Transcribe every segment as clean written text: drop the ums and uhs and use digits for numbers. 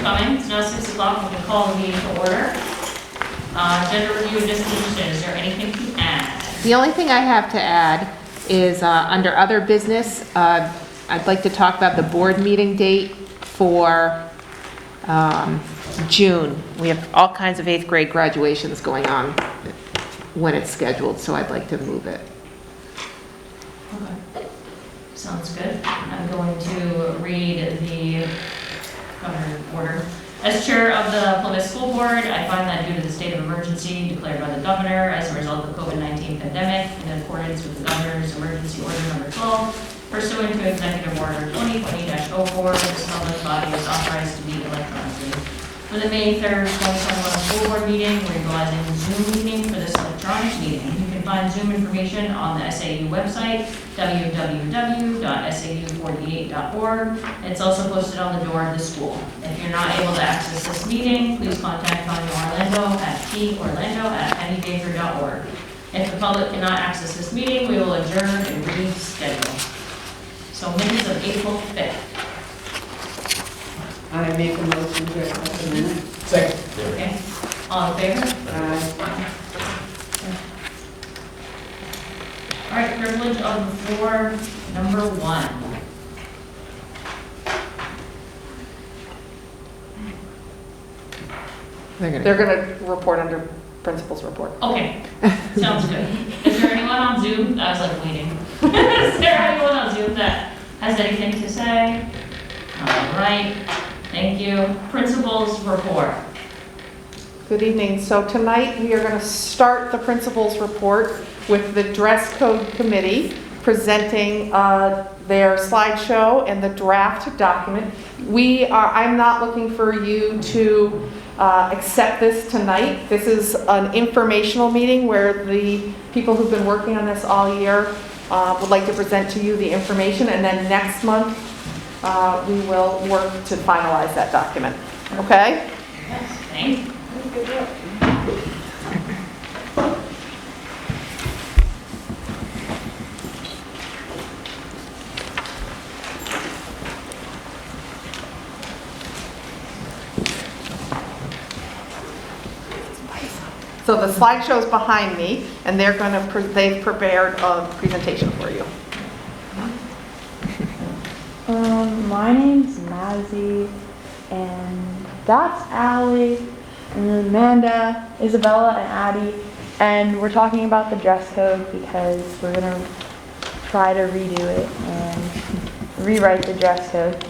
coming. It's now 6 o'clock. We can call the meeting to order. Agenda review and distribution. Is there anything to add? The only thing I have to add is under other business, I'd like to talk about the board meeting date for June. We have all kinds of 8th grade graduations going on when it's scheduled, so I'd like to move it. Okay. Sounds good. I'm going to read the governor's order. As chair of the Plymouth School Board, I find that due to the state of emergency declared by the governor as a result of the COVID-19 pandemic, in accordance with the governor's emergency order number 12, pursuant to Executive Order 2020-04, this public body is authorized to meet electronically. For the May 3rd, 2021 school board meeting, we're utilizing Zoom meeting for this electronic meeting. You can find Zoom information on the SAU website, www.sau48.org. It's also posted on the door of the school. If you're not able to access this meeting, please contact Tanya Orlando at torlando@pennybaker.org. If the public cannot access this meeting, we will adjourn and reschedule. So minutes of April 5th. I make a motion to accept the minutes. Second. Okay. All in favor? Aye. All right, privilege of the floor, number 1. They're gonna report under principal's report. Okay, sounds good. Is there anyone on Zoom? I was like waiting. Is there anyone on Zoom that has anything to say? All right, thank you. Principal's report. Good evening. So tonight we are going to start the principal's report with the dress code committee presenting their slideshow and the draft document. I'm not looking for you to accept this tonight. This is an informational meeting where the people who've been working on this all year would like to present to you the information, and then next month we will work to finalize that document. Okay? Yes, thank you. So the slideshow is behind me, and they've prepared a presentation for you. My name's Mazzy, and that's Allie, and then Amanda, Isabella, and Addie, and we're talking about the dress code because we're gonna try to redo it and rewrite the dress code.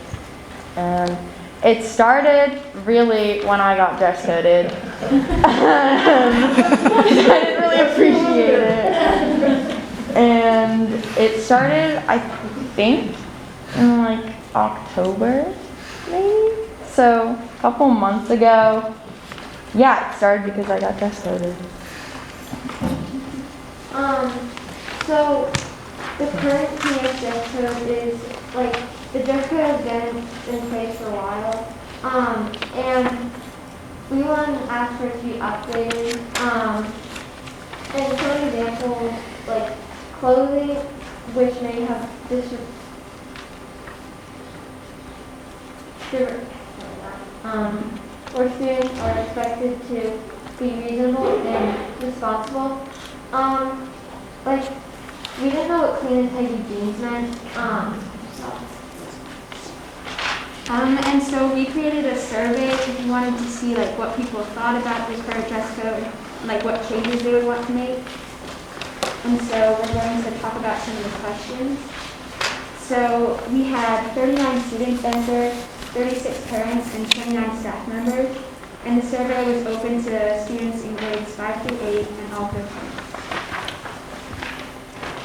And it started really when I got dress coded. I didn't really appreciate it. And it started, I think, in like October, maybe? So a couple months ago. Yeah, it started because I got dress coded. So the current PH dress code is like, the dress code has been in place for a while. And we want to ask for it to be updated. And some examples, like clothing, which may have where students are expected to be reasonable and responsible. Like, we didn't know what clean and tidy jeans meant. And so we created a survey if you wanted to see like what people thought about this current dress code, like what changes they would want to make. And so we're going to talk about some of the questions. So we had 39 students answer, 36 parents, and 29 staff members. And the survey was open to students in grades 5 through 8 and all their parents.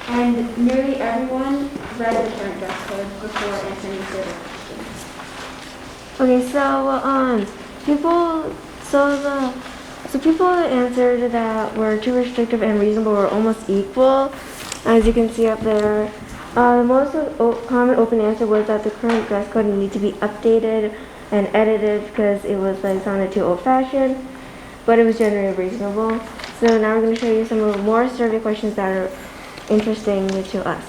And nearly everyone read the current dress code before answering the survey questions. Okay, so people that answered that were too restrictive and reasonable were almost equal, as you can see up there. The most common open answer was that the current dress code needed to be updated and edited because it was like sounded too old-fashioned, but it was generally reasonable. So now we're going to show you some of more survey questions that are interesting to us.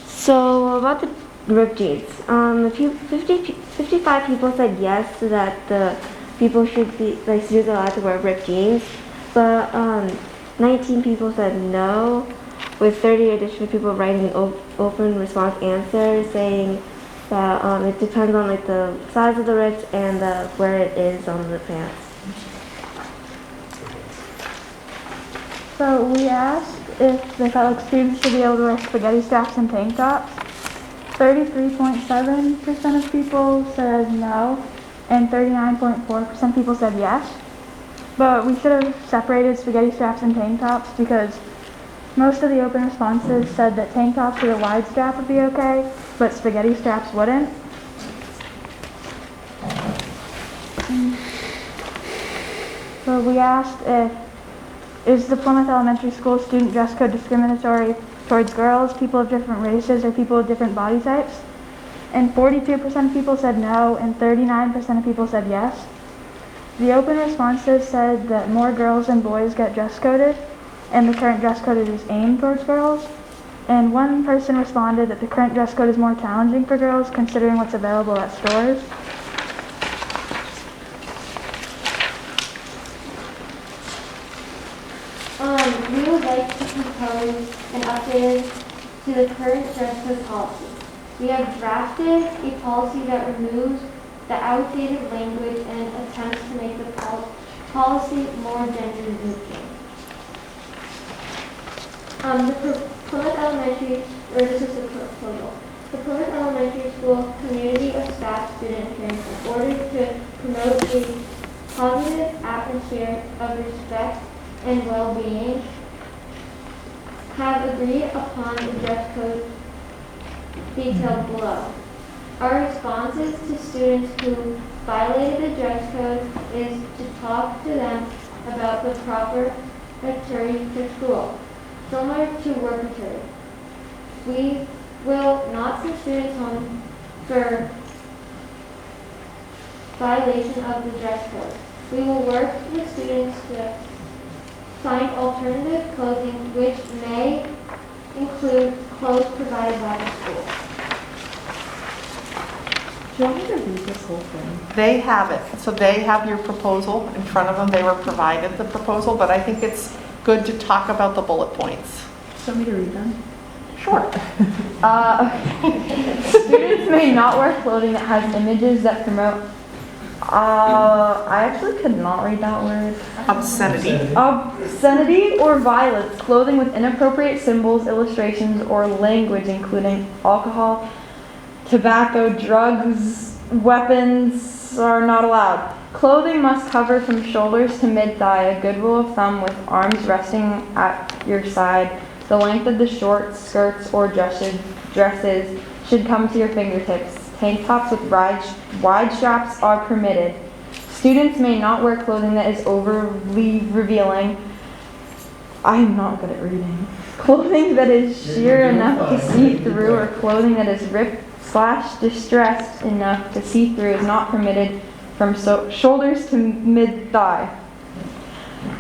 So about the ripped jeans, 50 65 people said yes, so that the people should be, like, students are allowed to wear ripped jeans. But 19 people said no, with 30 additional people writing open response answers saying that it depends on like the size of the rips and where it is on the pants. So we asked if they felt like students should be able to wear spaghetti straps and tank tops. 33.7% of people said no, and 39.4% of people said yes. But we should have separated spaghetti straps and tank tops because most of the open responses said that tank tops with a wide strap would be okay, but spaghetti straps wouldn't. So we asked is the Plymouth Elementary School student dress code discriminatory towards girls, people of different races, or people of different body types? And 42% of people said no, and 39% of people said yes. The open responses said that more girls and boys get dress coded, and the current dress code is aimed towards girls. And one person responded that the current dress code is more challenging for girls considering what's available at stores. We would like to propose an update to the current dress code policy. We have drafted a policy that removes the outdated language and attempts to make the policy more gender neutral. The Plymouth Elementary, or this is the proposal. The Plymouth Elementary School community of staff, student, and parents, in order to promote a positive atmosphere of respect and well-being, have agreed upon the dress code detailed below. Our responses to students who violated the dress code is to talk to them about the proper return to school, similar to work return. We will not send students home for violation of the dress code. We will work with students to find alternative clothing which may include clothes provided by the school. Do you want me to read this whole thing? They have it, so they have your proposal in front of them. They were provided the proposal, but I think it's good to talk about the bullet points. Do you want me to read them? Sure. Students may not wear clothing that has images that promote. I actually could not read that word. Obscenity. Obscenity or violence. Clothing with inappropriate symbols, illustrations, or language, including alcohol, tobacco, drugs, weapons, are not allowed. Clothing must cover from shoulders to mid-thigh, a good rule of thumb, with arms resting at your side. The length of the shorts, skirts, or dresses should come to your fingertips. Tank tops with wide straps are permitted. Students may not wear clothing that is overly revealing. I am not good at reading. Clothing that is sheer enough to see through, or clothing that is ripped/distressed enough to see through, is not permitted from shoulders to mid-thigh.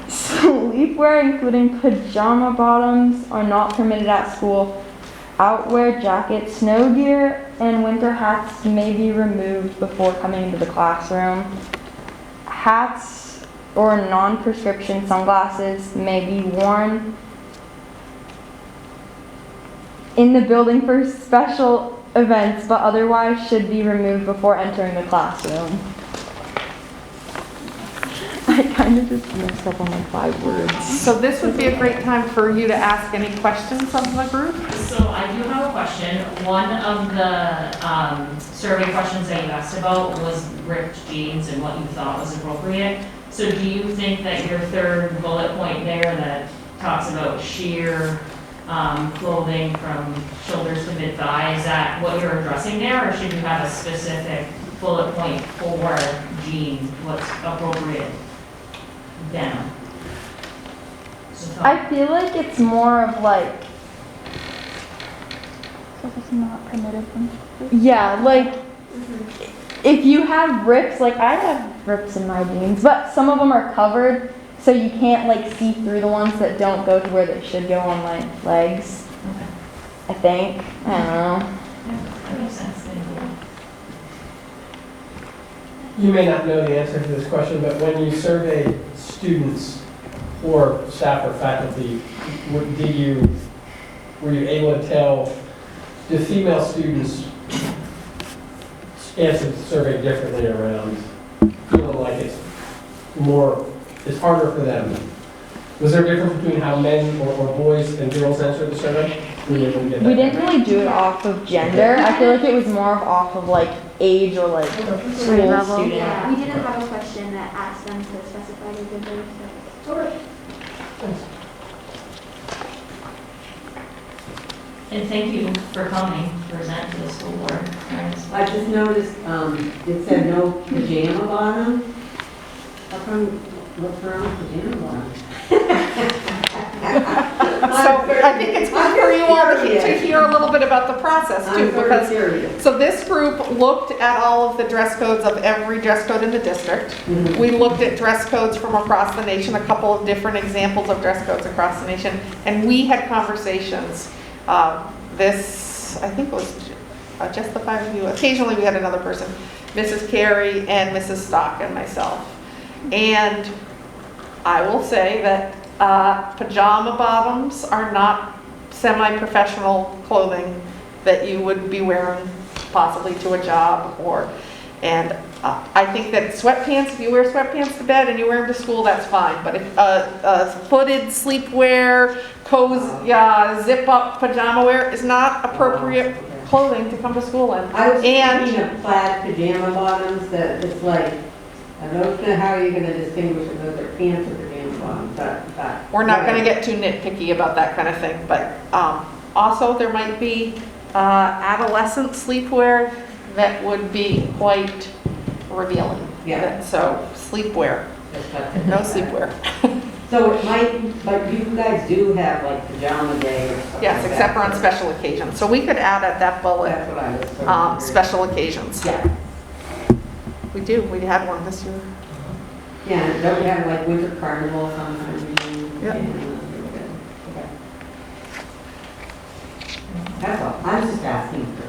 Sleepwear, including pajama bottoms, are not permitted at school. Outwear, jackets, snow gear, and winter hats may be removed before coming into the classroom. Hats or non-prescription sunglasses may be worn in the building for special events, but otherwise should be removed before entering the classroom. I kind of just messed up on like 5 words. So this would be a great time for you to ask any questions of the group. So I do have a question. One of the survey questions that you asked about was ripped jeans and what you thought was appropriate. So do you think that your third bullet point there that talks about sheer clothing from shoulders to mid-thigh, is that what you're addressing there, or should you have a specific bullet point for jeans, what's appropriate denim? So I feel like it's more of like, So it's not permitted from. yeah, like if you have rips, like I have rips in my jeans, but some of them are covered, so you can't like see through the ones that don't go to where they should go on my legs. Okay. I think. I don't know. Yeah, that makes sense. Thank you. You may not know the answer to this question, but when you surveyed students or staff or faculty, were you able to tell, do female students answer the survey differently around feeling like it's harder for them? Was there a difference between how men or boys and girls answered the survey? We didn't really do it off of gender. I feel like it was more of off of like age or like school student. Yeah, we didn't have a question that asked them to specify their gender. And thank you for coming to present to the school board. I just noticed, it said no pajama bottom. How come, what's wrong with pajama bottom? So I think it's good for you all to hear a little bit about the process too, because, so this group looked at all of the dress codes of every dress code in the district. Mhm. We looked at dress codes from across the nation, a couple of different examples of dress codes across the nation, and we had conversations. This, I think it was just the 5 of you. Occasionally we had another person, Mrs. Carey and Mrs. Stock and myself. And I will say that pajama bottoms are not semi-professional clothing that you would be wearing possibly to a job and I think that sweatpants, if you wear sweatpants to bed and you wear them to school, that's fine. But if footed sleepwear, zip-up pajama wear is not appropriate clothing to come to school in. I was thinking of plaid pajama bottoms that it's like, I don't know how you're going to distinguish whether they're pants or pajama bottoms, but We're not going to get too nitpicky about that kind of thing, but also there might be adolescent sleepwear that would be quite revealing. Yeah. So sleepwear, no sleepwear. So it might, but you guys do have like pajama day or something. Yes, like except for that. on special occasions. So we could add at that bullet, That's what I was thinking. special occasions. Yeah. We do, we had one this year. Yeah, don't we have like winter carnival sometimes? Yep. Okay. That's all, I'm just asking for.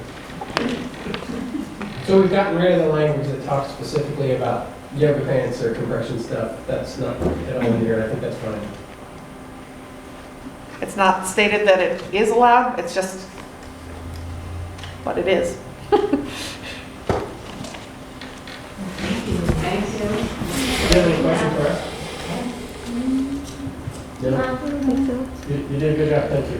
So we've gotten rid of the language that talks specifically about yoga pants or compression stuff. That's not at all in here. I think that's fine. It's not stated that it is allowed, it's just what it is. Thanks, Do you have any questions for us? No? You did a good job. Thank you.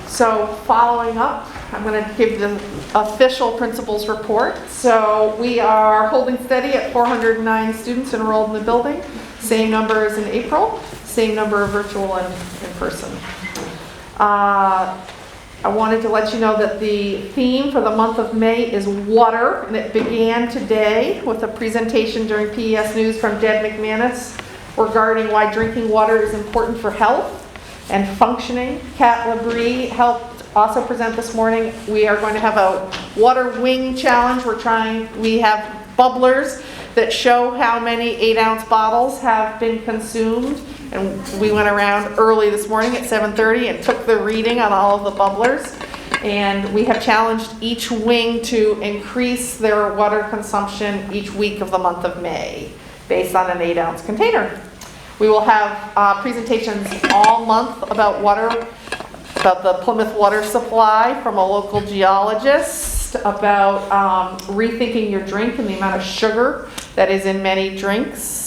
So following up, I'm going to give the official principal's report. So we are holding steady at 409 students enrolled in the building. Same number as in April, same number of virtual and in person. I wanted to let you know that the theme for the month of May is water, and it began today with a presentation during PES News from Deb McManus regarding why drinking water is important for health and functioning. Kat Labrie helped also present this morning. We are going to have a water wing challenge. We have bubblers that show how many 8-ounce bottles have been consumed. And we went around early this morning at 7:30 and took the reading on all of the bubblers. And we have challenged each wing to increase their water consumption each week of the month of May based on an 8-ounce container. We will have presentations all month about water, about the Plymouth water supply from a local geologist, about rethinking your drink and the amount of sugar that is in many drinks.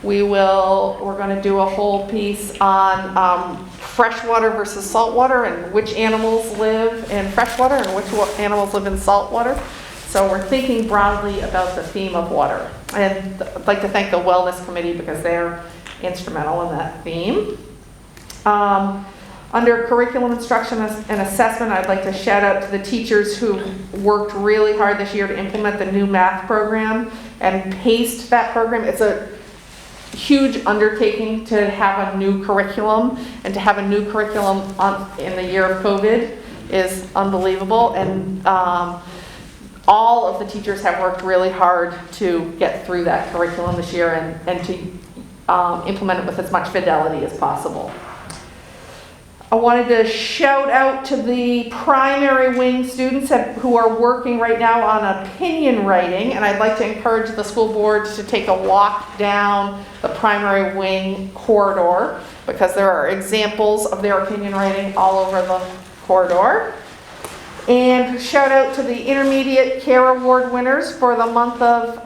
We're going to do a whole piece on freshwater versus saltwater and which animals live in freshwater and which animals live in saltwater. So we're thinking broadly about the theme of water. And I'd like to thank the Wellness Committee because they're instrumental in that theme. Under curriculum instruction and assessment, I'd like to shout out to the teachers who worked really hard this year to implement the new math program and paced that program. It's a huge undertaking to have a new curriculum, and to have a new curriculum in the year of COVID is unbelievable. And all of the teachers have worked really hard to get through that curriculum this year and to implement it with as much fidelity as possible. I wanted to shout out to the primary wing students who are working right now on opinion writing, and I'd like to encourage the school board to take a walk down the primary wing corridor, because there are examples of their opinion writing all over the corridor. And shout out to the intermediate care award winners for the month of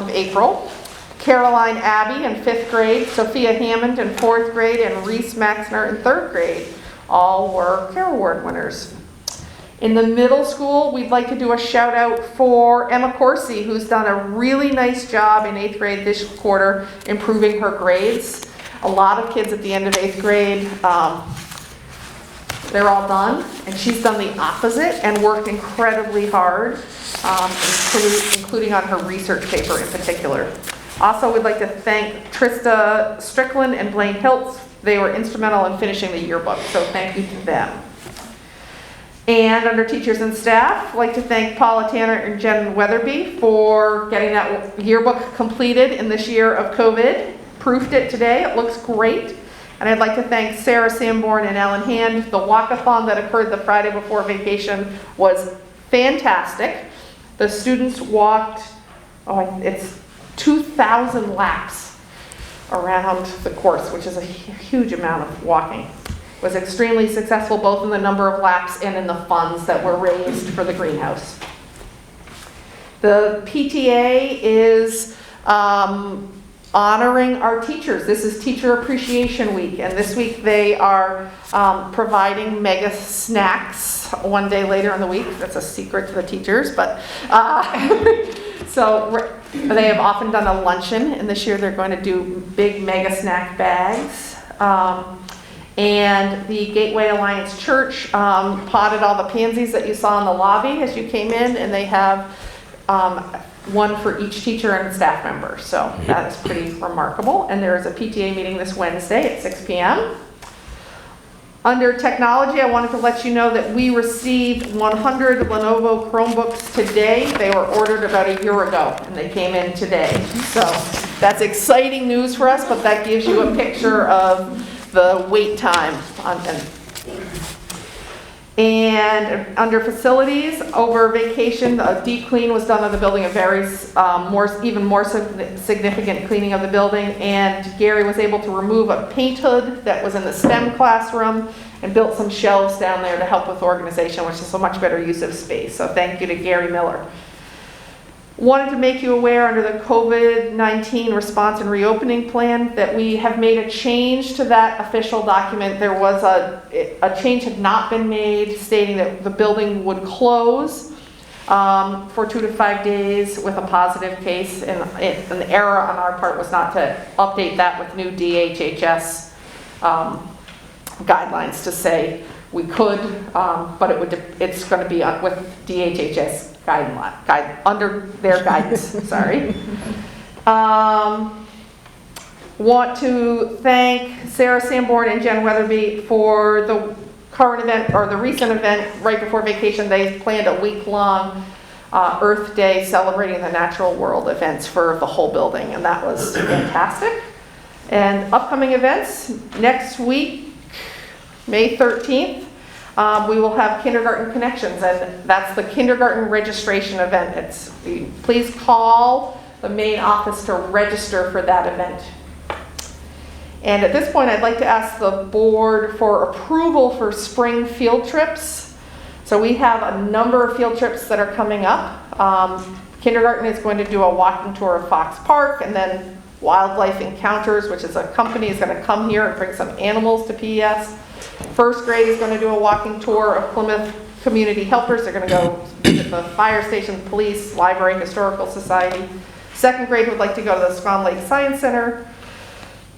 April. Caroline Abbey in 5th grade, Sophia Hammond in 4th grade, and Reese Maxner in 3rd grade. All were Care Award winners. In the middle school, we'd like to do a shout out for Emma Corsi, who's done a really nice job in 8th grade this quarter, improving her grades. A lot of kids at the end of 8th grade, they're all done, and she's done the opposite and worked incredibly hard, including on her research paper in particular. Also, we'd like to thank Trista Strickland and Blaine Hiltz. They were instrumental in finishing the yearbook, so thank you to them. And under teachers and staff, I'd like to thank Paula Tanner and Jen Weatherby for getting that yearbook completed in this year of COVID. Proofed it today, it looks great. And I'd like to thank Sarah Sanborn and Ellen Hand. The walkathon that occurred the Friday before vacation was fantastic. The students walked, it's 2,000 laps around the course, which is a huge amount of walking. It was extremely successful both in the number of laps and in the funds that were raised for the greenhouse. The PTA is honoring our teachers. This is Teacher Appreciation Week, and this week they are providing mega snacks one day later in the week. That's a secret to the teachers, but so they have often done a luncheon, and this year they're going to do big mega snack bags. And the Gateway Alliance Church potted all the pansies that you saw in the lobby as you came in, and they have one for each teacher and staff member. So that is pretty remarkable. And there is a PTA meeting this Wednesday at 6 p.m. Under technology, I wanted to let you know that we received 100 Lenovo Chromebooks today. They were ordered about a year ago, and they came in today. So that's exciting news for us, but that gives you a picture of the wait time on them. And under facilities, over vacation, a deep clean was done of the building, a very even more significant cleaning of the building, and Gary was able to remove a paint hood that was in the STEM classroom and built some shelves down there to help with organization, which is a much better use of space. So thank you to Gary Miller. Wanted to make you aware under the COVID-19 response and reopening plan that we have made a change to that official document. There was a change had not been made stating that the building would close for 2 to 5 days with a positive case, and an error on our part was not to update that with new DHHS guidelines to say we could, but it's going to be with DHHS under their guidance. Sorry. Want to thank Sarah Sanborn and Jen Weatherby for the current event, or the recent event right before vacation. They planned a week-long Earth Day celebrating the natural world events for the whole building, and that was fantastic. And upcoming events, next week, May 13th, we will have Kindergarten Connections, and that's the kindergarten registration event. Please call the main office to register for that event. And at this point, I'd like to ask the board for approval for spring field trips. So we have a number of field trips that are coming up. Kindergarten is going to do a walking tour of Fox Park, and then Wildlife Encounters, which is a company, is going to come here and bring some animals to PES. First grade is going to do a walking tour of Plymouth Community Helpers. They're going to go visit the fire station, police, library, historical society. Second grade would like to go to the Swan Lake Science Center.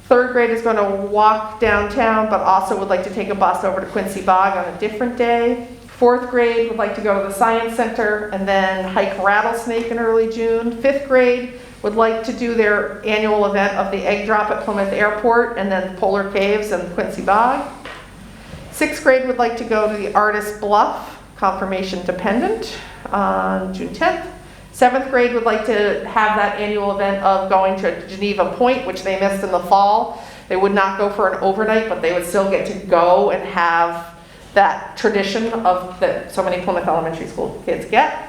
Third grade is going to walk downtown, but also would like to take a bus over to Quincy Bog on a different day. Fourth grade would like to go to the Science Center and then hike Rattlesnake in early June. Fifth grade would like to do their annual event of the egg drop at Plymouth Airport and then Polar Caves and Quincy Bog. Sixth grade would like to go to the Artist Bluff, confirmation dependent, on June 10th. Seventh grade would like to have that annual event of going to Geneva Point, which they missed in the fall, They would not go for an overnight, but they would still get to go and have that tradition of that so many Plymouth Elementary School kids get.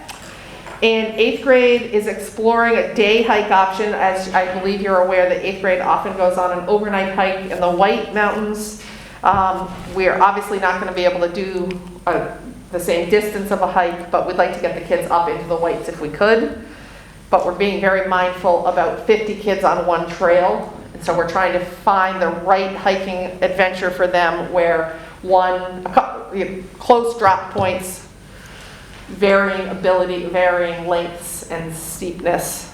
And 8th grade is exploring a day hike option. As I believe you're aware, that 8th grade often goes on an overnight hike in the White Mountains. We are obviously not going to be able to do the same distance of a hike, but we'd like to get the kids up into the Whites if we could. But we're being very mindful about 50 kids on one trail. And so we're trying to find the right hiking adventure for them where close drop points, varying ability, varying lengths and steepness.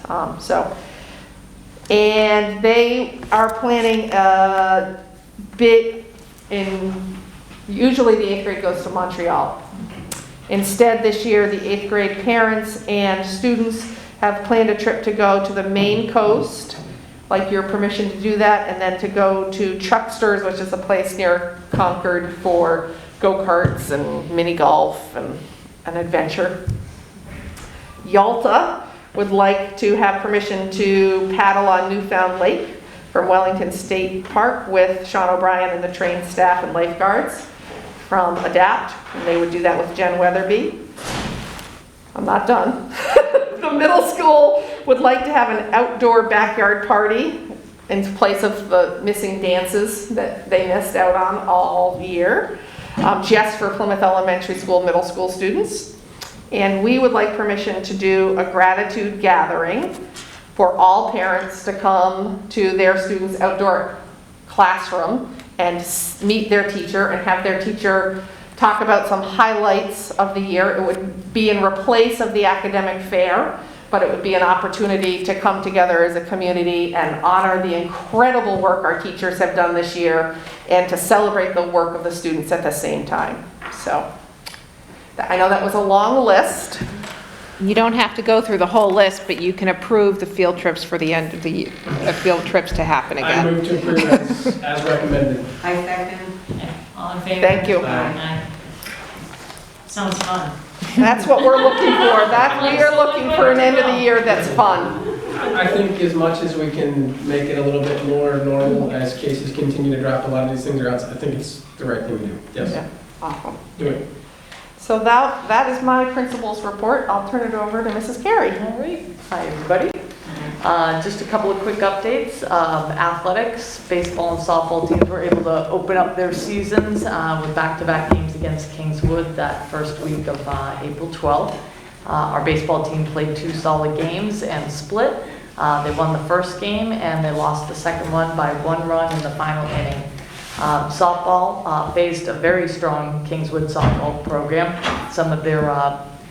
And they are planning a bit usually the 8th grade goes to Montreal. Instead this year, the 8th grade parents and students have planned a trip to go to the Maine coast, like your permission to do that, and then to go to Chucksters, which is a place near Concord for go-karts and mini golf and an adventure. Yalta would like to have permission to paddle on Newfound Lake from Wellington State Park with Sean O'Brien and the trained staff and lifeguards from ADAPT, and they would do that with Jen Weatherby. I'm not done. The middle school would like to have an outdoor backyard party in place of the missing dances that they missed out on all year, just for Plymouth Elementary School middle school students. And we would like permission to do a gratitude gathering for all parents to come to their students' outdoor classroom and meet their teacher and have their teacher talk about some highlights of the year. It would be in replace of the academic fair, but it would be an opportunity to come together as a community and honor the incredible work our teachers have done this year and to celebrate the work of the students at the same time. So I know that was a long list. You don't have to go through the whole list, but you can approve the field trips for the end of the year, field trips to happen I again. move to approve as recommended. I second. Okay, all in favor? Thank you. Aye. Sounds fun. That's what we're looking for. We are looking for an end of the year that's fun. I think as much as we can make it a little bit more normal as cases continue to drop, a lot of these things are out. I think it's the right thing to do. Yes. Yeah, awesome. Do it. So that is my principal's report. I'll turn it over to Mrs. Carey. All right. Hi, everybody. Just a couple of quick updates. Athletics, baseball and softball teams were able to open up their seasons with back-to-back games against Kingswood that first week of April 12th. Our baseball team played 2 solid games and split. They won the first game and they lost the second one by 1 run in the final inning. Softball faced a very strong Kingswood softball program. Some of their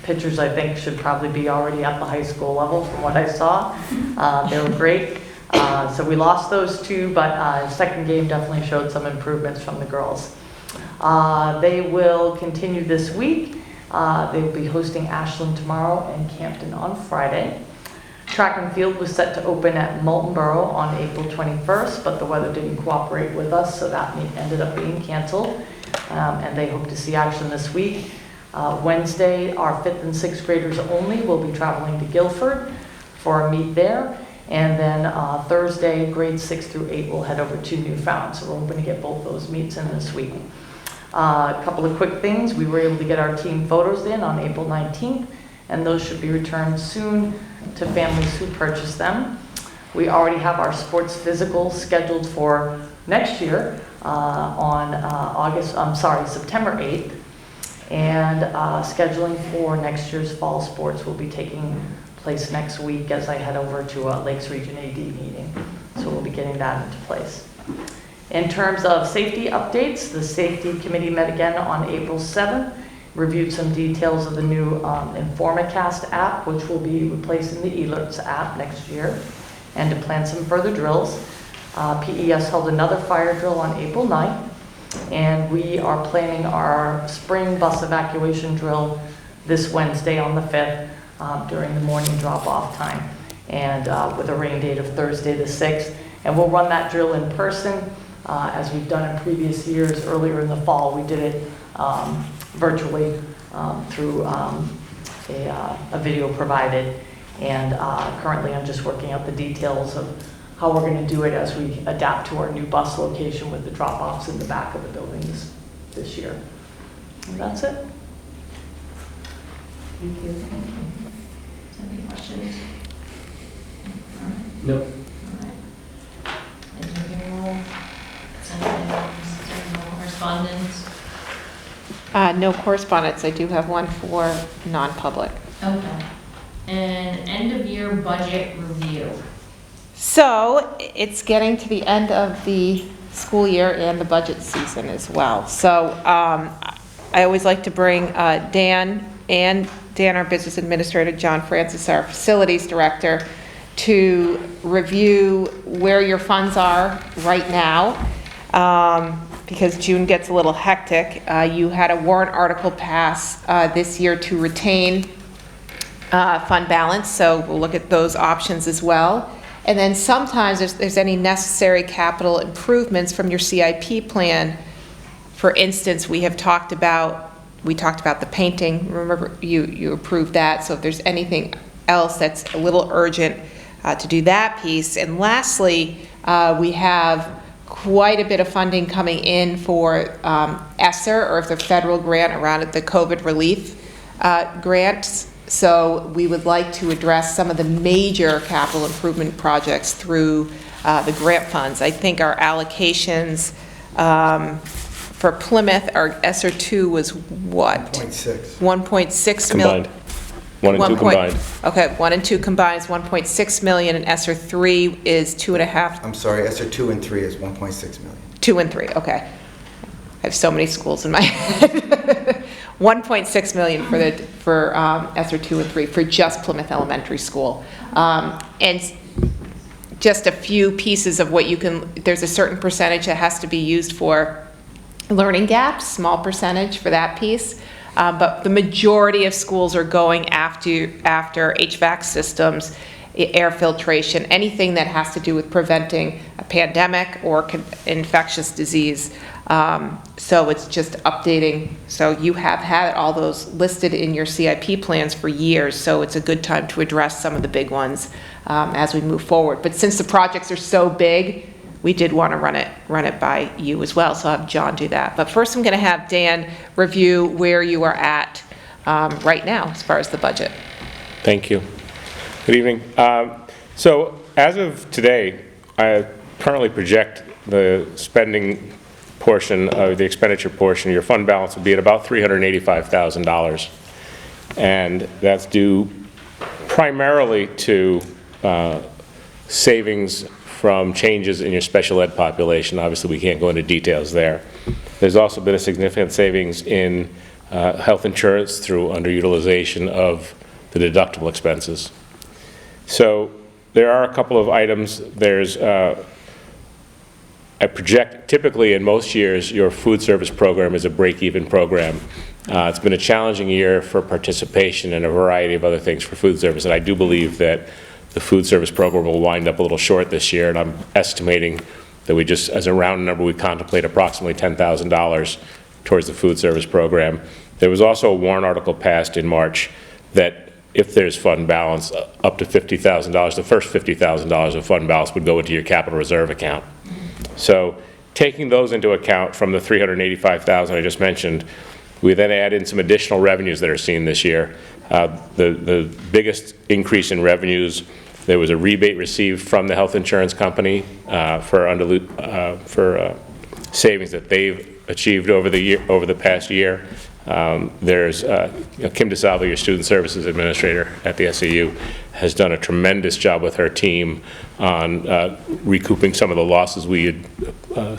pitchers, I think, should probably be already at the high school level from what I saw. They were great. So we lost those 2, but second game definitely showed some improvements from the girls. They will continue this week. They will be hosting Ashland tomorrow and Campton on Friday. Track and field was set to open at Moultonborough on April 21st, but the weather didn't cooperate with us, so that meet ended up being canceled. And they hope to see action this week. Wednesday, our 5th and 6th graders only will be traveling to Guilford for a meet there. And then Thursday, grades 6 through 8 will head over to Newfound. So we're hoping to get both those meets in this week. A couple of quick things. We were able to get our team photos in on April 19th, and those should be returned soon to families who purchase them. We already have our sports physicals scheduled for next year on September 8th. And scheduling for next year's fall sports will be taking place next week as I head over to a Lakes Region AD meeting. So we'll be getting that into place. In terms of safety updates, the safety committee met again on April 7th, reviewed some details of the new InformaCast app, which will be replacing the eLerts app next year, and to plan some further drills. PES held another fire drill on April 9th, and we are planning our spring bus evacuation drill this Wednesday on the 5th during the morning drop-off time, and with a rain date of Thursday the 6th. And we'll run that drill in person as we've done in previous years. Earlier in the fall, we did it virtually through a video provided. And currently I'm just working out the details of how we're going to do it as we adapt to our new bus location with the drop-offs in the back of the buildings this year. And that's it. Thank you. Any questions? Nope. Correspondence? No correspondence. I do have one for non-public. Okay. And end of year budget review. So it's getting to the end of the school year and the budget season as well. So I always like to bring Dan, our business administrator, John Francis, our facilities director, to review where your funds are right now, because June gets a little hectic. You had a warrant article pass this year to retain fund balance, so we'll look at those options as well. And then sometimes if there's any necessary capital improvements from your CIP plan, for instance, we talked about the painting. Remember, you approved that, so if there's anything else that's a little urgent, to do that piece. And lastly, we have quite a bit of funding coming in for ESSER, or the federal grant around the COVID relief grants. So we would like to address some of the major capital improvement projects through the grant funds. I think our allocations for Plymouth, our ESSER 2 was what? 1.6. 1.6 million. Combined. 1 and 2 combined. Okay, 1 and 2 combined is 1.6 million, and ESSER 3 is 2.5. I'm sorry, ESSER 2 and 3 is 1.6 million. 2 and 3, okay. I have so many schools in my head. 1.6 million for ESSER 2 and 3 for just Plymouth Elementary School. And just a few pieces of what you can, there's a certain percentage that has to be used for learning gaps, small percentage for that piece. But the majority of schools are going after HVAC systems, air filtration, anything that has to do with preventing a pandemic or infectious disease. So it's just updating. So you have had all those listed in your CIP plans for years, so it's a good time to address some of the big ones as we move forward. But since the projects are so big, we did want to run it by you as well, so I'll have John do that. But first I'm going to have Dan review where you are at right now as far as the budget. Thank you. Good evening. So as of today, I currently project the spending portion of the expenditure portion, your fund balance would be at about $385,000. And that's due primarily to savings from changes in your special ed population. Obviously, we can't go into details there. There's also been a significant savings in health insurance through underutilization of the deductible expenses. So there are a couple of items. There's, I project, typically in most years, your food service program is a break-even program. It's been a challenging year for participation and a variety of other things for food service, and I do believe that the food service program will wind up a little short this year, and I'm estimating that we just, as a round number, we contemplate approximately $10,000 towards the food service program. There was also a warrant article passed in March that if there's fund balance up to $50,000, the first $50,000 of fund balance would go into your capital reserve account. So taking those into account from the $385,000 I just mentioned, we then add in some additional revenues that are seen this year. The biggest increase in revenues, there was a rebate received from the health insurance company for savings that they've achieved over the past year. There's Kim DeSalvo, your student services administrator at the SAU, has done a tremendous job with her team on recouping some of the losses we had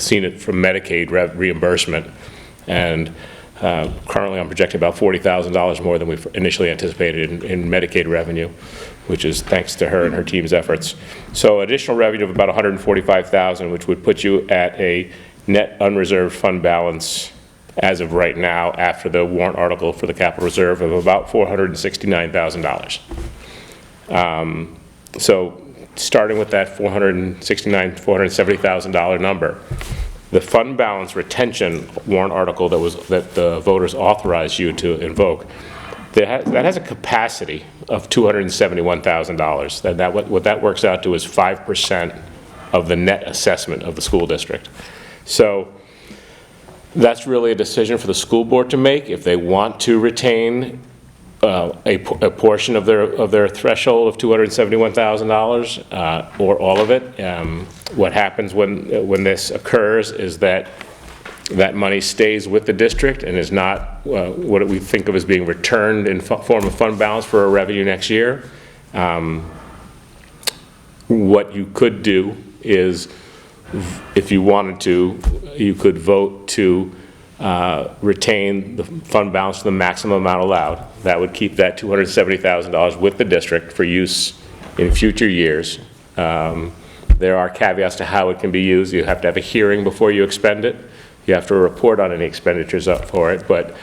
seen it from Medicaid reimbursement. And currently I'm projecting about $40,000 more than we initially anticipated in Medicaid revenue, which is thanks to her and her team's efforts. So additional revenue of about $145,000, which would put you at a net unreserved fund balance as of right now, after the warrant article for the capital reserve, of about $469,000. So starting with that $470,000 number, the fund balance retention warrant article that the voters authorized you to invoke, that has a capacity of $271,000. What that works out to is 5% of the net assessment of the school district. So that's really a decision for the school board to make, if they want to retain a portion of their threshold of $271,000 or all of it. What happens when this occurs is that money stays with the district and is not what we think of as being returned in form of fund balance for a revenue next year. What you could do is, if you wanted to, you could vote to retain the fund balance to the maximum amount allowed. That would keep that $270,000 with the district for use in future years. There are caveats to how it can be used. You have to have a hearing before you expend it. You have to report on any expenditures up for it. But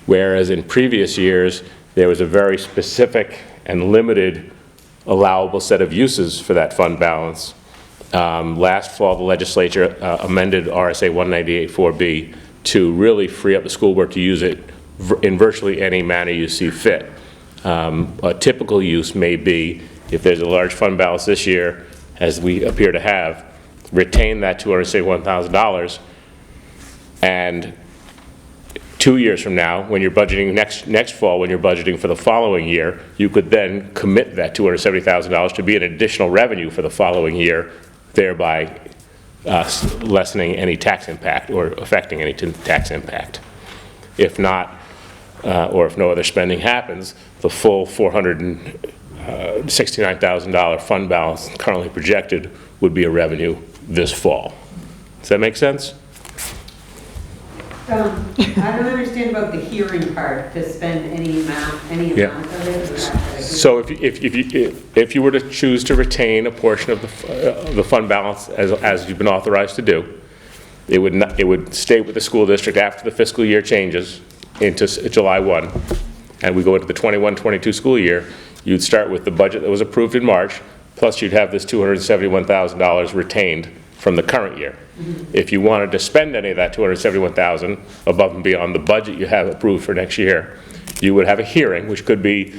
whereas in previous years, there was a very specific and limited allowable set of uses for that fund balance, last fall, the legislature amended RSA 198-4B to really free up the school board to use it in virtually any manner you see fit. A typical use may be, if there's a large fund balance this year, as we appear to have, retain that $271,000, and 2 years from now, when you're budgeting next fall, when you're budgeting for the following year, you could then commit that $270,000 to be an additional revenue for the following year, thereby lessening any tax impact or affecting any tax impact. If not, or if no other spending happens, the full $469,000 fund balance currently projected would be a revenue this fall. Does that make sense? I don't understand about the hearing part, to spend any amount of it. So if you were to choose to retain a portion of the fund balance as you've been authorized to do, it would stay with the school district after the fiscal year changes into July 1, and we go into the 21-22 school year. You'd start with the budget that was approved in March, plus you'd have this $271,000 retained from the current year. If you wanted to spend any of that $271,000 above and beyond the budget you have approved for next year, you would have a hearing, which could be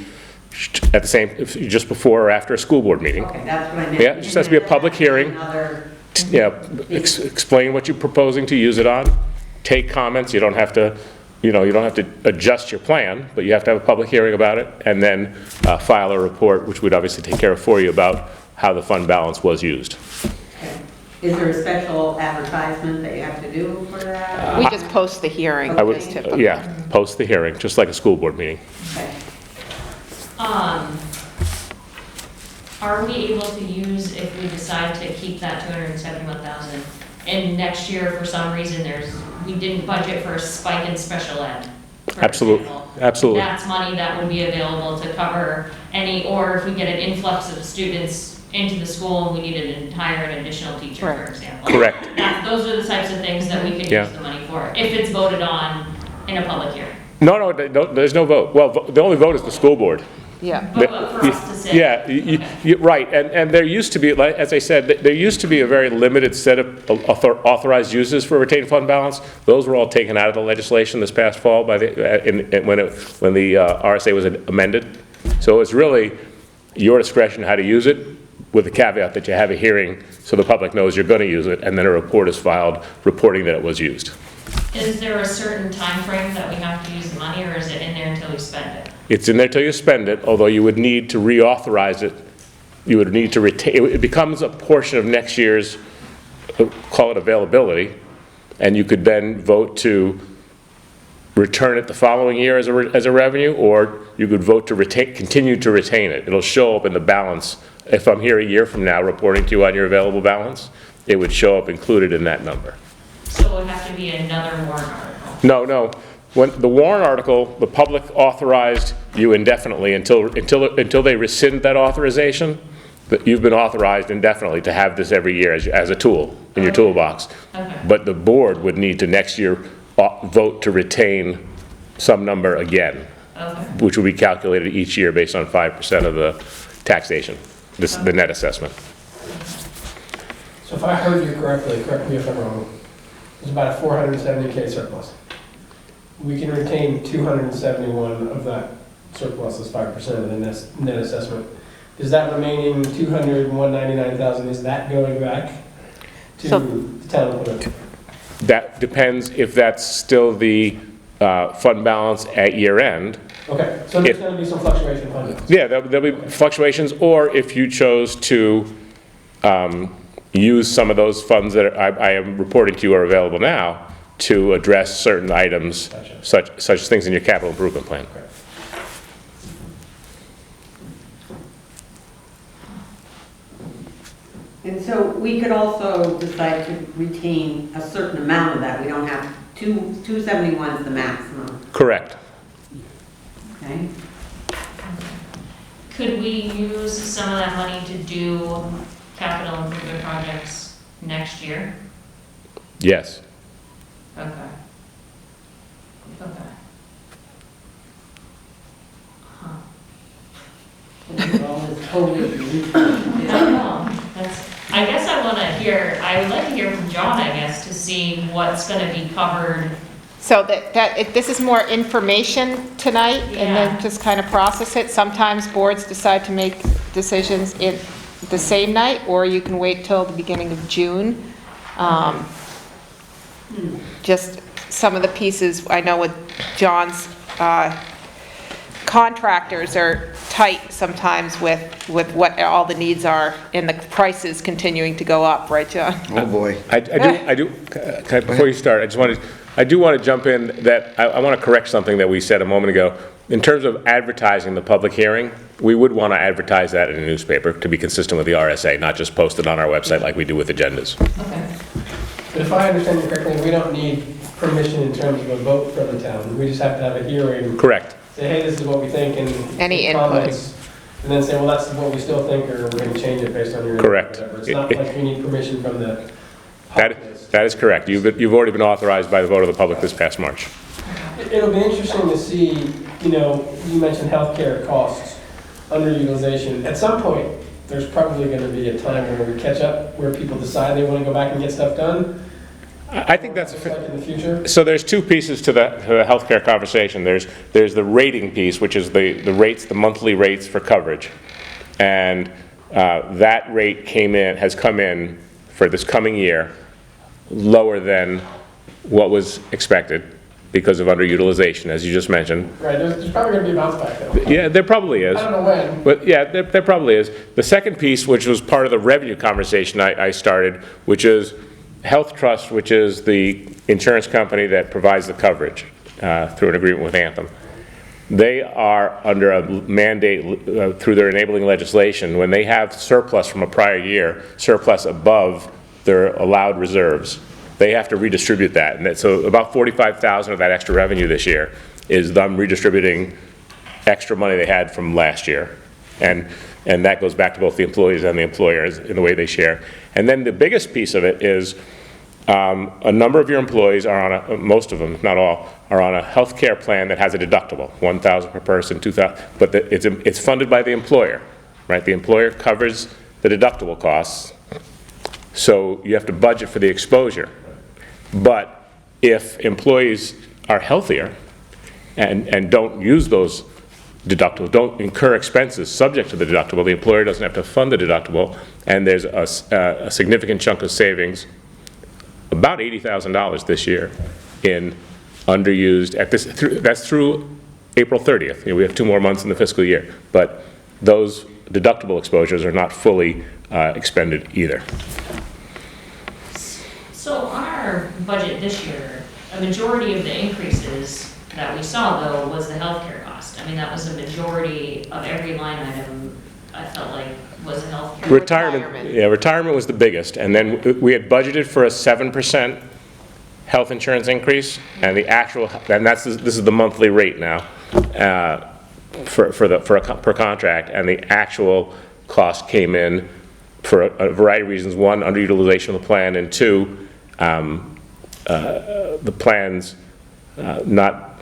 at the same, just before or after a school board meeting. Okay, that's what I meant. Yeah, it just has to be a public hearing. Yeah, explain what you're proposing to use it on. Take comments. You don't have to, you don't have to adjust your plan, but you have to have a public hearing about it, and then file a report, which would obviously take care of for you about how the fund balance was used. Is there a special advertisement that you have to do for that? We just post the hearing. I would, is typical. yeah, post the hearing, just like a school board meeting. Okay. Are we able to use, if we decide to keep that 271,000, and next year, for some reason, we didn't budget for a spike in special ed? Absolutely, absolutely. That's money that would be available to cover any, or if we get an influx of students into the school and we needed to hire an additional teacher, for example. Correct. Those are the types of things that we can use the money for, if it's voted on in a public hearing. No, there's no vote. Well, the only vote is the school board. Yeah. But for us to say. Yeah, right, and there used to be, as I said, there used to be a very limited set of authorized uses for retained fund balance. Those were all taken out of the legislation this past fall by when the RSA was amended. So it's really your discretion how to use it, with the caveat that you have a hearing so the public knows you're going to use it, and then a report is filed reporting that it was used. Is there a certain time frame that we have to use the money, or is it in there until we spend it? It's in there till you spend it, although you would need to reauthorize it. You would need to retain, it becomes a portion of next year's, call it availability, and you could then vote to return it the following year as a revenue, or you could vote to continue to retain it. It'll show up in the balance. If I'm here a year from now reporting to you on your available balance, it would show up included in that number. So it would have to be another warrant article? No. When the warrant article, the public authorized you indefinitely until they rescind that authorization, that you've been authorized indefinitely to have this every year as a tool in your toolbox. Okay. But the board would need to next year vote to retain some number again, which will be calculated each year based on 5% of the taxation, the net assessment. So if I heard you correctly, correct me if I'm wrong, there's about a $470K surplus. We can retain 271 of that surplus as 5% of the net assessment. is that remaining 199,000, is that going back to So- the town of Plymouth? That depends if that's still the fund balance at year end. Okay, so there's If- going to be some fluctuation in fund balance. Yeah, there'll be fluctuations, or if you chose to use some of those funds that I am reporting to you are available now to address certain items, Gotcha. such things in your capital improvement plan. And so we could also decide to retain a certain amount of that. We don't have, 271 is the maximum, Correct. okay? Could we use some of that money to do capital improvement projects next year? Yes. Okay. Okay. Huh. All this COVID. I don't know, I guess I would like to hear from John, I guess, to see what's gonna be covered. So this is more information tonight, and Yeah. then just kind of process it. Sometimes boards decide to make decisions in the same night, or you can wait till the beginning of June. Just some of the pieces, I know with John's contractors are tight sometimes with what all the needs are, and the prices continuing to go up, right, John? Oh, boy. I do, before you start, I do want to jump in that I want to correct something that we said a moment ago. In terms of advertising the public hearing, we would want to advertise that in a newspaper to be consistent with the RSA, not just post it on our website like we do with agendas. Okay. But if I understand you correctly, we don't need permission in terms of a vote from the town. We just have to have a hearing, Correct. say, hey, this is what we think, and Any input. comments, and then say, well, that's what we still think, or we're going to change it based on your. Correct. Whatever. It's not like we need permission from the That populace. that is correct. You've already been authorized by the vote of the public this past March. It'll be interesting to see, you mentioned healthcare costs, underutilization. At some point, there's probably going to be a time where we catch up, where people decide they want to go back and get stuff done. I think that's Looks like in the future. so. There's two pieces to the healthcare conversation. There's the rating piece, which is the rates, the monthly rates for coverage, and that rate has come in for this coming year lower than what was expected because of underutilization, as you just mentioned. Right, there's probably going to be a bounce back though. Yeah, there probably is. I don't know when. But yeah, there probably is. The second piece, which was part of the revenue conversation I started, which is Health Trust, which is the insurance company that provides the coverage through an agreement with Anthem. They are under a mandate through their enabling legislation, when they have surplus from a prior year, surplus above their allowed reserves, they have to redistribute that. And so about 45,000 of that extra revenue this year is them redistributing extra money they had from last year. And that goes back to both the employees and the employers in the way they share. And then the biggest piece of it is a number of your employees are on most of them, if not all, are on a health care plan that has a deductible, $1,000 per person, $2,000, but it's funded by the employer, right? The employer covers the deductible costs, so you have to budget for the exposure. But if employees are healthier and don't use those deductibles, don't incur expenses subject to the deductible, the employer doesn't have to fund the deductible, and there's a significant chunk of savings, about $80,000 this year in underused, that's through April 30th. We have 2 more months in the fiscal year, but those deductible exposures are not fully expended either. So on our budget this year, a majority of the increases that we saw though was the healthcare cost. I mean, that was a majority of every line item, I felt like, was healthcare. Retirement was the biggest, and then we had budgeted for a 7% health insurance increase, and this is the monthly rate now per contract, and the actual cost came in for a variety of reasons. 1, underutilization of the plan, and 2, the plans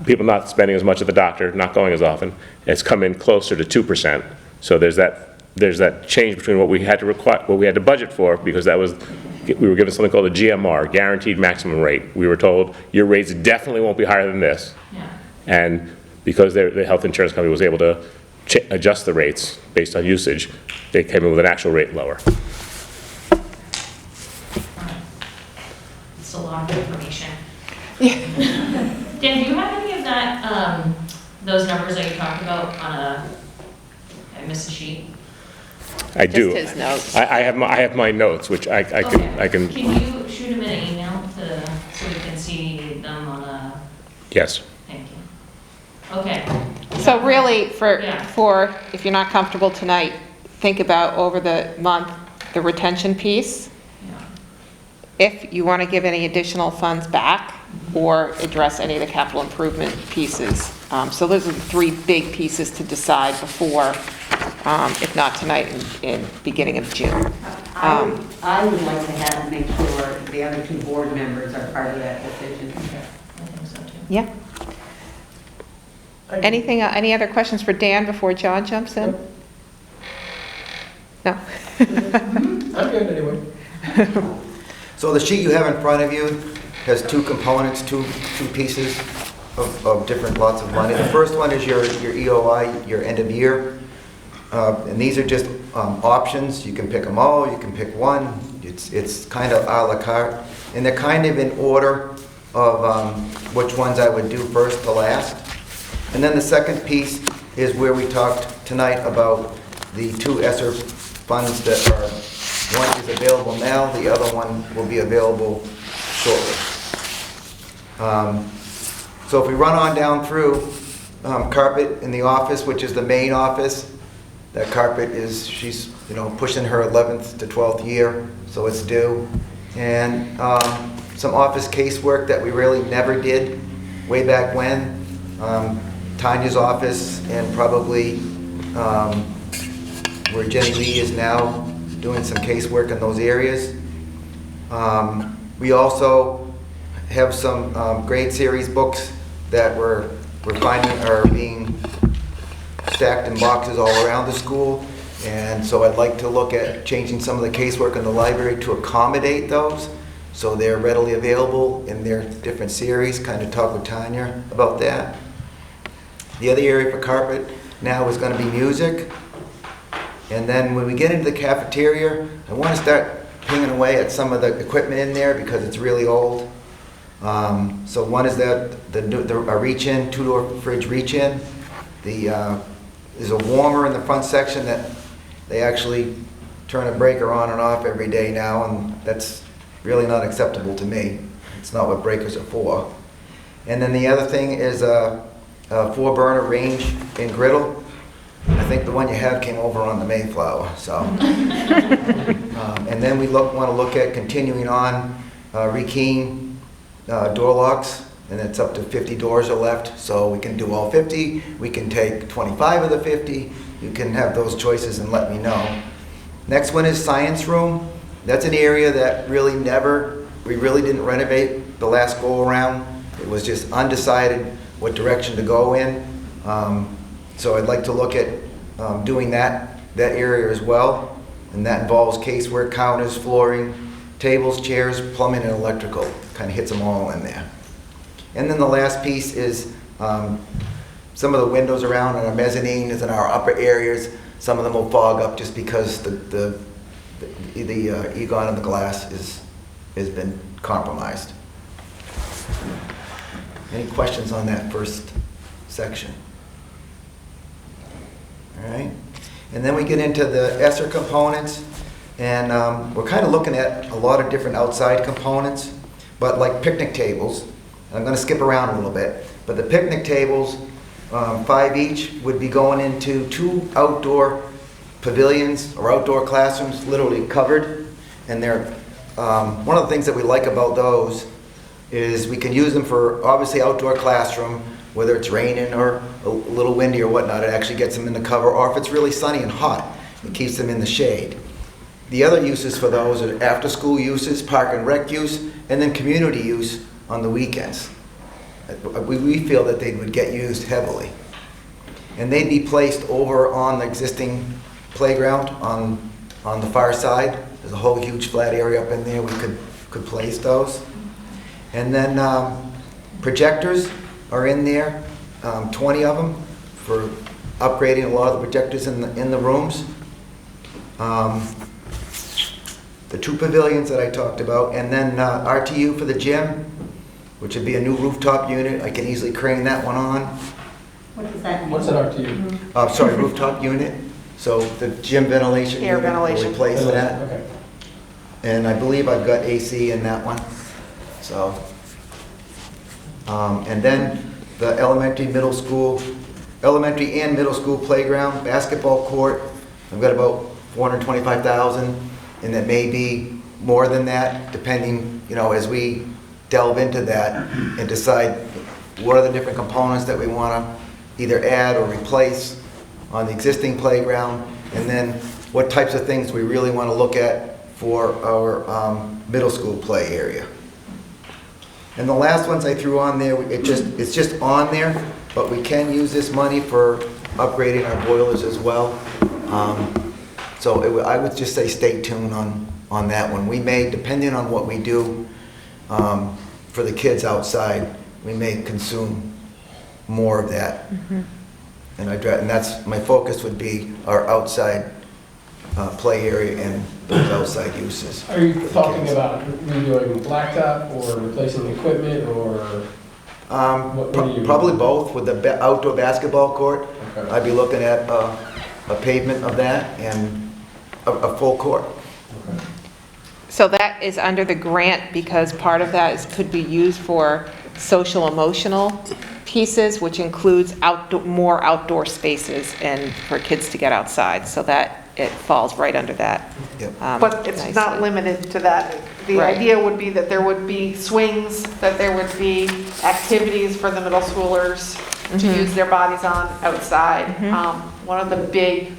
people not spending as much at the doctor, not going as often. It's come in closer to 2%. So there's that change between what we had to budget for, because we were given something called a GMR, guaranteed maximum rate. We were told your rates definitely won't be higher than this. Yeah. And because the health insurance company was able to adjust the rates based on usage. They came in with an actual rate lower. It's a lot of information. Dan, do you have any of that, those numbers that you talked about on I missed a sheet? I do. Just his notes. I have my notes, which I can, Can you shoot them in an email so we can see them on a, yes. thank you. Okay. So really, Yeah. for, if you're not comfortable tonight, think about over the month, the retention piece, Yeah. if you want to give any additional funds back, or address any of the capital improvement pieces. So those are the three big pieces to decide before, if not tonight, in beginning of June. I would like to have, make sure the other two board members are part of that decision. I think so too. Yeah. Anything, any other questions for Dan before John jumps in? No? I'm good anyway. So the sheet you have in front of you has two components, two pieces of different lots of money. The first one is your EOI, your end of year. And these are just options. You can pick them all, you can pick one. It's kind of a la carte. And they're kind of in order of which ones I would do first to last. And then the second piece is where we talked tonight about the two ESSER funds that are, one is available now, the other one will be available shortly. So if we run on down through, carpet in the office, which is the main office, that carpet is, she's, pushing her 11th to 12th year, so it's due. And some office casework that we really never did way back when. Tanya's office and probably where Jenny Lee is now doing some casework in those areas. We also have some grade series books that we're finding are being stacked in boxes all around the school. And so I'd like to look at changing some of the casework in the library to accommodate those so they're readily available in their different series. Kind of talk with Tanya about that. The other area for carpet now is going to be music. And then when we get into the cafeteria, I want to start pinging away at some of the equipment in there because it's really old. So one is that a reach-in, two-door fridge reach-in. There's a warmer in the front section that they actually turn a breaker on and off every day now, and that's really not acceptable to me. It's not what breakers are for. And then the other thing is a 4-burner range and griddle. I think the one you have came over on the Mayflower, so. And then we want to look at continuing on rekeying door locks, and it's up to 50 doors are left, so we can do all 50. We can take 25 of the 50. You can have those choices and let me know. Next one is science room. That's an area that we really didn't renovate the last go around. It was just undecided what direction to go in. So I'd like to look at doing that area as well. And that involves casework, counters, flooring, tables, chairs, plumbing, and electrical. Kind of hits them all in there. And then the last piece is some of the windows around in our mezzanine is in our upper areas. Some of them will fog up just because the egon of the glass has been compromised. Any questions on that first section? All right. And then we get into the ESSER components, and we're kind of looking at a lot of different outside components, but like picnic tables. I'm going to skip around a little bit, but the picnic tables, 5 each, would be going into 2 outdoor pavilions or outdoor classrooms, literally covered. And they're one of the things that we like about those is we can use them for obviously outdoor classroom, whether it's raining or a little windy or whatnot. It actually gets them in the cover, or if it's really sunny and hot, it keeps them in the shade. The other uses for those are after-school uses, park and rec use, and then community use on the weekends. We feel that they would get used heavily. And they'd be placed over on the existing playground on the far side. There's a whole huge flat area up in there. We could place those. And then projectors are in there, 20 of them for upgrading a lot of the projectors in the rooms. The 2 pavilions that I talked about, and then RTU for the gym, which would be a new rooftop unit. I can easily crane that one on. What does that mean? What's an RTU? Sorry, rooftop unit. So the gym ventilation Air unit will ventilation. replace that. Okay. And I believe I've got AC in that one. So, and then the elementary and middle school playground, basketball court, I've got about 425,000, and it may be more than that, depending, as we delve into that and decide what are the different components that we want to either add or replace on the existing playground, and then what types of things we really want to look at for our middle school play area. And the last ones I threw on there, it's just on there, but we can use this money for upgrading our boilers as well. So I would just say stay tuned on that one. We may, depending on what we do for the kids outside, we may consume more of that. And that's, my focus would be our outside play area and those outside uses. Are you talking about redoing blacktop or replacing equipment or? What do you- Probably both. With the outdoor basketball court, Okay. I'd be looking at a pavement of that and a full court. So that is under the grant because part of that could be used for social emotional pieces, which includes more outdoor spaces and for kids to get outside. So that it falls right under that. Yep. But it's not nicely. limited to that. The Right. idea would be that there would be swings, that there would be activities for the middle schoolers to use their bodies on outside. One of the big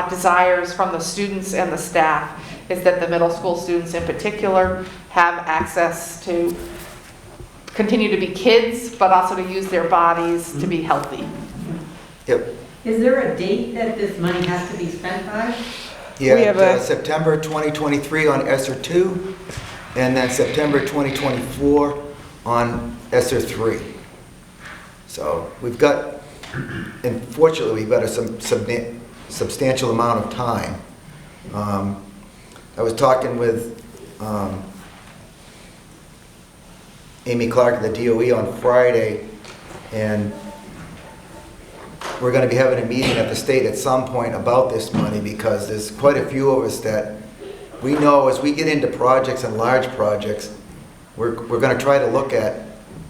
desires from the students and the staff is that the middle school students in particular have access to continue to be kids, but also to use their bodies to be healthy. Yep. Is there a date that this money has to be spent by? Yeah, We have a- September 2023 on ESSER 2, and then September 2024 on ESSER 3. So we've got, unfortunately, we've got a substantial amount of time. I was talking with Amy Clark at the DOE on Friday, and we're going to be having a meeting at the state at some point about this money, because there's quite a few of us that we know as we get into projects and large projects, we're going to try to look at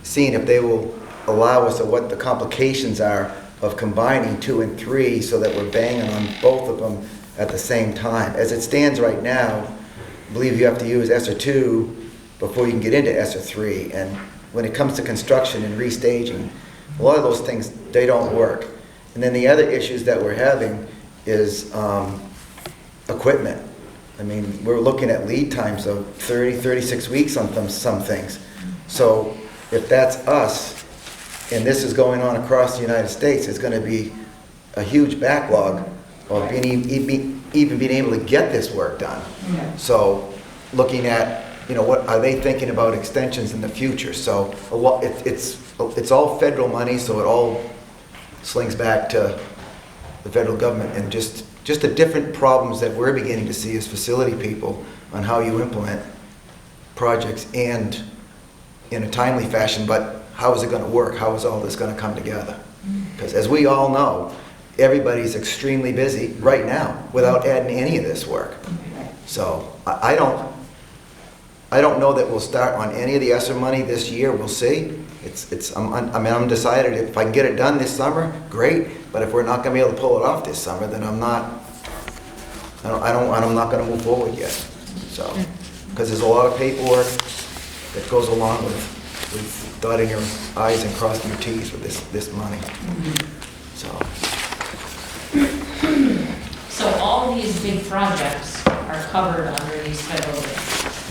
seeing if they will allow us, or what the complications are of combining 2 and 3 so that we're banging on both of them at the same time. As it stands right now, I believe you have to use ESSER 2 before you can get into ESSER 3. And when it comes to construction and restaging, a lot of those things, they don't work. And then the other issues that we're having is equipment. I mean, we're looking at lead times of 30, 36 weeks on some things. So if that's us, and this is going on across the United States, it's going to be a huge backlog of even being able to get this work done. So looking at, what are they thinking about extensions in the future? So it's all federal money, so it all slings back to the federal government, and just the different problems that we're beginning to see as facility people on how you implement projects and in a timely fashion, but how is it going to work? How is all this going to come together? Because as we all know, everybody's extremely busy right now without adding any of this work. So I don't know that we'll start on any of the ESSER money this year. We'll see. I'm undecided. If I can get it done this summer, great. But if we're not going to be able to pull it off this summer, then I'm not going to move forward yet. So, because there's a lot of paperwork that goes along with dotting your I's and crossing your T's with this money. So all these big projects are covered under these federal grants?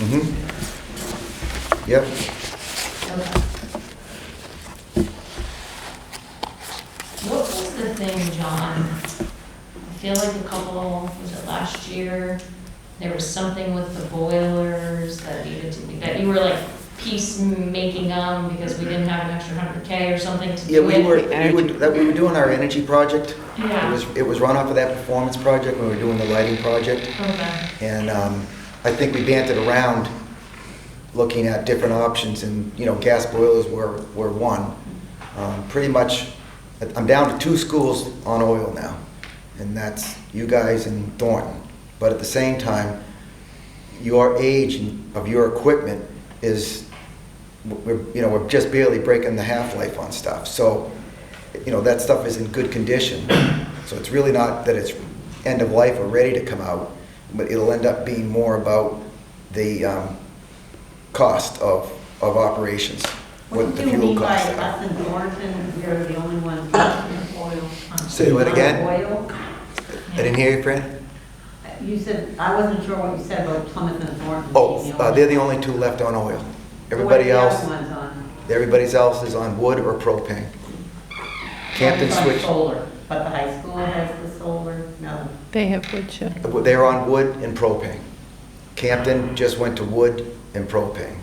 Yep. Okay. What was the thing, John? I feel like was it last year? There was something with the boilers that needed to be, that you were like piece making them because we didn't have an extra 100K or something to Yeah, do we it? were doing our energy project. Yeah. It was run off of that performance project when we were doing the lighting project. Okay. And I think we bantered around looking at different options, and, gas boilers were one. Pretty much, I'm down to 2 schools on oil now, and that's you guys and Thornton. But at the same time, your age of your equipment is, we're just barely breaking the half-life on stuff. So, that stuff is in good condition. So it's really not that it's end of life or ready to come out, but it'll end up being more about the cost of operations, what the fuel costs are. What do you mean by us in Thornton, you're the only ones using oil? Say what again? Oil? I didn't hear you, Fran? You said, I wasn't sure what you said about Plymouth and Thornton. Oh, they're the only 2 left on oil. Everybody What are else, the other ones on? everybody else is on wood or propane. Campton It's on switched, solar, but the high school has the solar, no. They have wood chip. they're on wood and propane. Campton just went to wood and propane.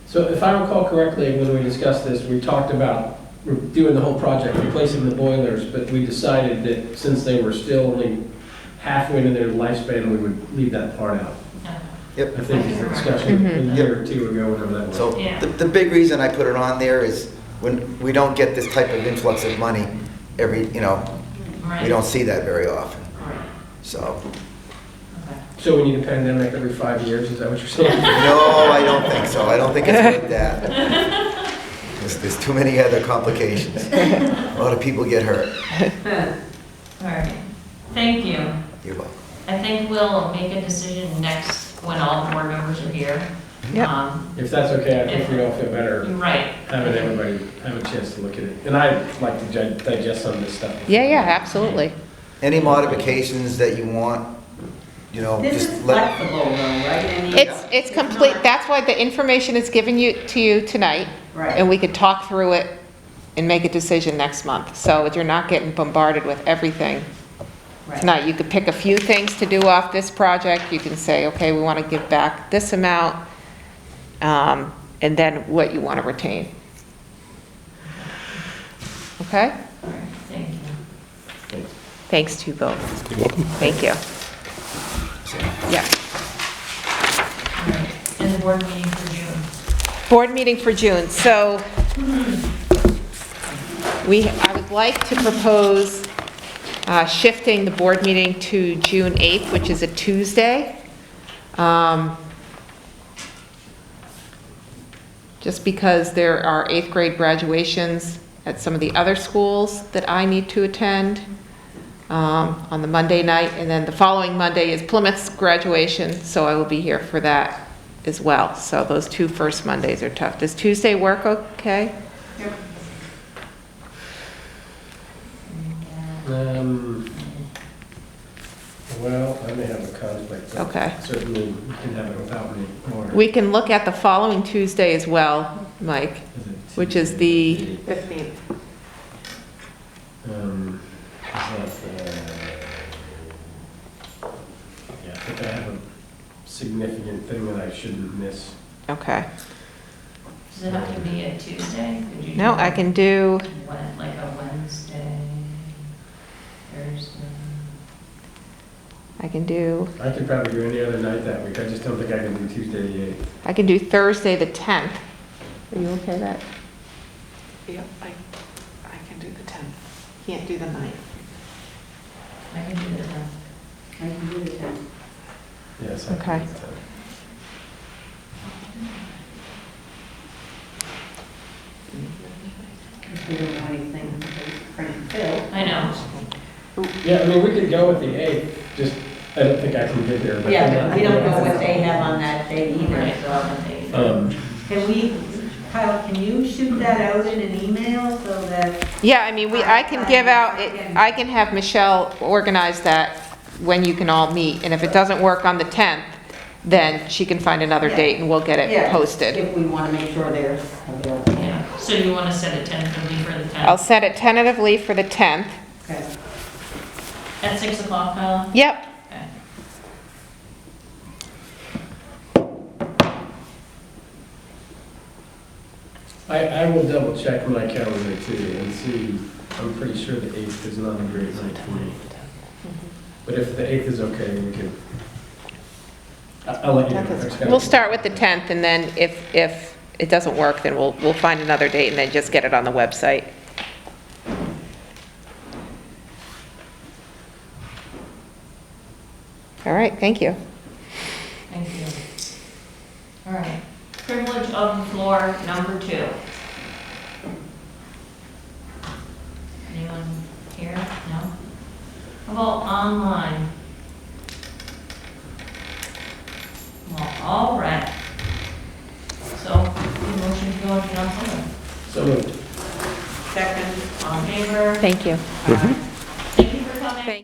So if I recall correctly, when we discussed this, we talked about, we're doing the whole project, replacing the boilers, but we decided that since they were still only halfway into their lifespan, we would leave that part out. Yep. I think it's a discussion a year or 2 ago, whatever that was. So Yeah. the big reason I put it on there is when we don't get this type of influx of money every, we don't see that very often. Right. So, So we need a pandemic every 5 years, is that what you're saying? no, I don't think so. I don't think it's like that. There's too many other complications. A lot of people get hurt. All right. Thank you. You're welcome. I think we'll make a decision next when all the board members are here. Yep. If that's okay, I think we'd all feel better Right. having everybody have a chance to look at it. And I'd like to digest some of this stuff. Yeah, absolutely. Any modifications that you want, This just is let, flexible though, right? I mean, It's complete, that's why the information is given to you tonight. Right. And we could talk through it and make a decision next month. So you're not getting bombarded with everything Right. tonight. You could pick a few things to do off this project. You can say, okay, we want to give back this amount, and then what you want to retain. Okay? All right. Thank you. Thanks to you both. You're welcome. Thank you. Yeah. All right. And the board meeting for June. Board meeting for June. So I would like to propose shifting the board meeting to June 8th, which is a Tuesday. Just because there are 8th grade graduations at some of the other schools that I need to attend on the Monday night, and then the following Monday is Plymouth's graduation, so I will be here for that as well. So those 2 first Mondays are tough. Does Tuesday work okay? Yep. Well, I may have a conflict. But Okay. certainly, you can have it without me. Or- We can look at the following Tuesday as well, Mike, Is it which is the 15th. Yeah, I think I have a significant thing that I shouldn't miss. okay. Does it have to be a Tuesday? Could you No, do I can do, like a Wednesday, Thursday? I can do, I could probably do any other night that week. I just don't think I can do Tuesday the 8th. I can do Thursday the 10th. Are you okay with that? Yep, I can do the 10th. Can't do the 9th. I can do the 10th. I can do the 10th. Yes, I can Okay. do the 10th. If we don't know anything, Frank Phil. I know. Yeah, I mean, we could go with the 8th, just, I don't think I can get there. but- Yeah, but we don't know what they have on that day either, Right. so. Can we, Kyle, can you shoot that out in an email so that, Yeah, I mean, I can give out, I can have Michelle organize that when you can all meet, and if it doesn't work on the 10th, then she can find another date and we'll get it yeah, posted. if we want to make sure they're available. Yeah, so you want to set it tentatively for the 10th? I'll set it tentatively for the 10th. Okay. At 6 o'clock, Kyle? Yep. Okay. I will double check my calendar too and see. I'm pretty sure the 8th is not a great night for me. But if the 8th is okay, we can, I'll let you know. We'll start with the 10th, and then if it doesn't work, then we'll find another date and then just get it on the website. All right, thank you. Thank you. All right, privilege of the floor, number 2. Anyone here? No? How about online? Well, all right. So, motion to go into non-public. So moved. Second, all in favor? Thank you. Aye.